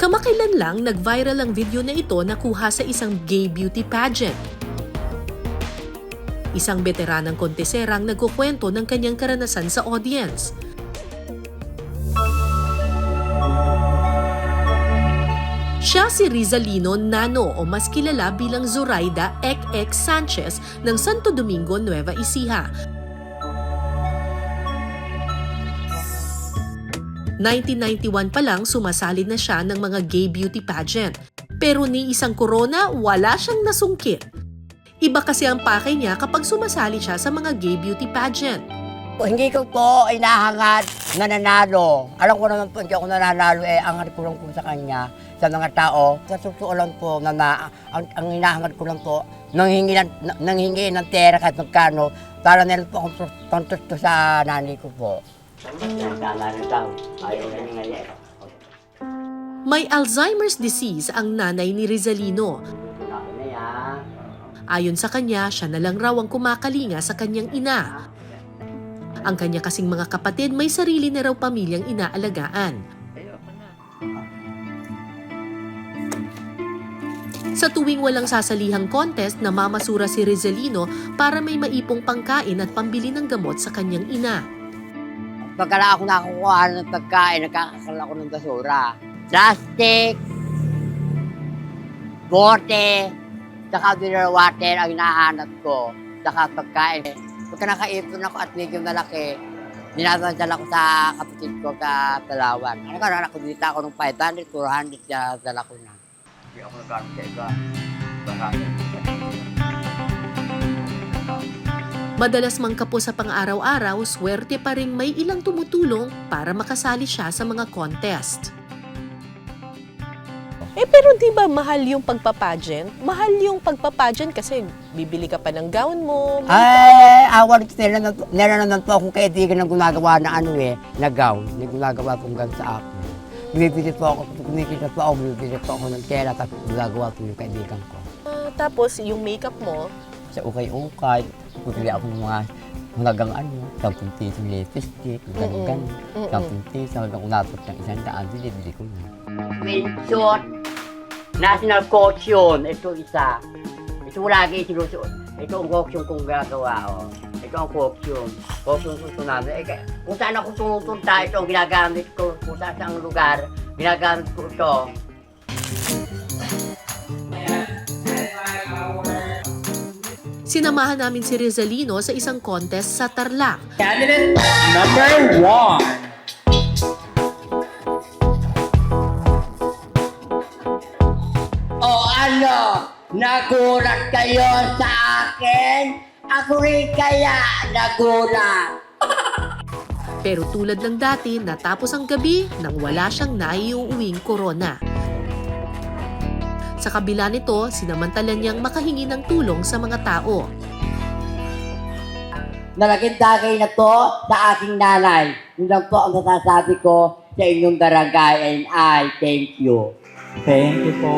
Kamakailan lang nag-viral ang video na ito na kuha sa isang gay beauty pageant. Isang veteranang konteserang nagkukwento ng kanyang karanasan sa audience. Siya si Rizalino Nano o mas kilala bilang Zoraida Ek Sanchez ng Santo Domingo, Nueva Ecija. 1991 pa lang sumasali na siya ng mga gay beauty pageant. Pero ni isang corona, wala siyang nasungkit. Iba kasi ang pakay niya kapag sumasali siya sa mga gay beauty pageant. Hindi ko po inahangad na nanalo. Alam ko naman po hindi ako nanalo ang ko lang po sa kanya, sa mga tao. Sa totoo lang po ang hinahangad ko lang po, nanghingi ng pera kahit magkano, para meron po akong pantusto sa nanay ko po. May Alzheimer's disease ang nanay ni Rizalino. Ayon sa kanya, siya na lang raw ang kumakalinga sa kanyang ina. Ang kanya kasing mga kapatid may sarili na raw pamilyang inaalagaan. Sa tuwing walang sasalihang contest, namamasura si Rizalino para may maipong pangkain at pambili ng gamot sa kanyang ina. Pagkala ako nakukuha ng pagkain, nakakakala ko ng basura. Plastic, bote, saka mineral water ang hinahanap ko, saka pagkain. Pagka nakaipon ako at medyo malaki, dinadala ko sa kapatid ko sa Palawan. Nagkaroon ko dito ako ng 500, 400, dala ko na. Hindi ako nagkaroon sa iba. Madalas mangkapo sa pang-araw-araw, swerte pa ring may ilang tumutulong para makasali siya sa mga contest. Pero di ba mahal yung pagpapageant? Mahal yung pagpapageant kasi bibili ka pa ng gown mo. Ay, awan nila naman po akong kaibigan na gumagawa na na gown. Na gumagawa pong gown sa akin. Bibili po ako, kumikita po ako, bibili po ako ng tela, tapos gumagawa po yung kaibigan ko. Tapos yung makeup mo, Sa ukay-ukay, bibili ako ng mga hanggang 10 piso lipstick, hanggang 10 piso, hanggang unabot ng 100, bili ko na. Mention, national coach yun, ito isa. Ito lagi sinusuot. Ito ang coach yung kong gagawa. Ito ang coach yun. Coach yung susunod namin. Kung saan ako tumutunta, ito ang ginagamit ko. Kung saan sa lugar, ginagamit ko ito. Sinamahan namin si Rizalino sa isang contest sa Tarlac. Candidate number 1. O ano, nagulat kayo sa akin? Ako rin kaya nagulat. Pero tulad ng dati, natapos ang gabi nang wala siyang naiuuwing corona. Sa kabila nito, sinamantala niyang makahingi ng tulong sa mga tao. Malaking bagay na to sa aking nanay. Yun lang po ang nasasabi ko sa inyong barangay and I thank you. Thank you po.